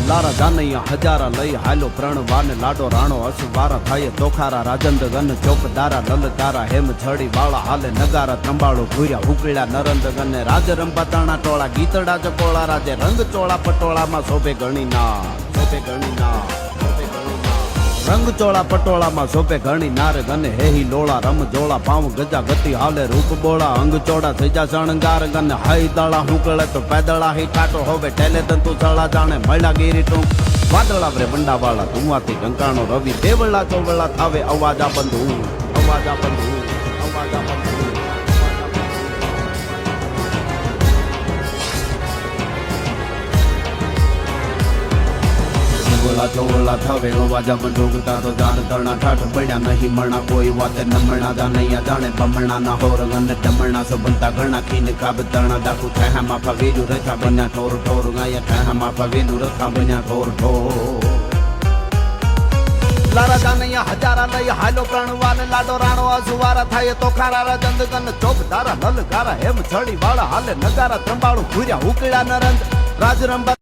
લારા જાનૈયા હજારા લઈ હાલો પ્રણવાને લાડો રાણો અસવારા થાય તોખારા રાજંદ ગન ચોકદારા લલકારા હેમ છડી વાળા હાલે નગારા ત્રંબાળો ઘૂર્યા ઉકળ્યા નરંદ ગને રાજ રંબા તાણા ટોળા ગીતડા ચકોળા રાજે રંગ ચોળા પટોળામાં શોભે ગણી ના શોભે ગણી ના રંગ ચોળા પટોળામાં શોભે ઘણી નાર ગને હેહી લોળા રમ જોળા પાવ ગજા ગતિ હાલે રૂપ બોળા અંગ ચોડા સજા શણગાર ગને હાઈ દાળા હુકળે તો પેદળા હી ટાટો હવે ટેલે તંતુ ચળા જાણે મળ્યા ગીરી ટૂંક વાદળા વરે બંડાવાળા ધુમાથી ઢંકાણો રવિ દેવળા ચોવળા થાવે અવાજા બંધુ અવાજા બંધુ અવાજા બંધુ ચોવલા થાવે અવાજા બંધુકતા તો જાન તરણા ઠાઠ પડ્યા નહીં મણા કોઈ વાતે નમણા જાનૈયા જાણે બમણા ના હોર ગને ટમણા સબંતા ઘણા ખીને કાબ તરણા દાખુ થયા માફા વેલું રથા બન્યા ઠોર ઠોર ગાયા થયા માફા વેલું રથા બન્યા ઠોર ઠોર લારા જાનૈયા હજારા લઈ હાલો પ્રણવાને લાડો રાણો અસુવારા થાય તો ખારા રાજંદ ગન ચોક ધારા લલકારા હેમ છડી વાળા હાલે નગારા ત્રંબાળું ઘૂર્યા ઉકળ્યા નરંદ રાજ રંબા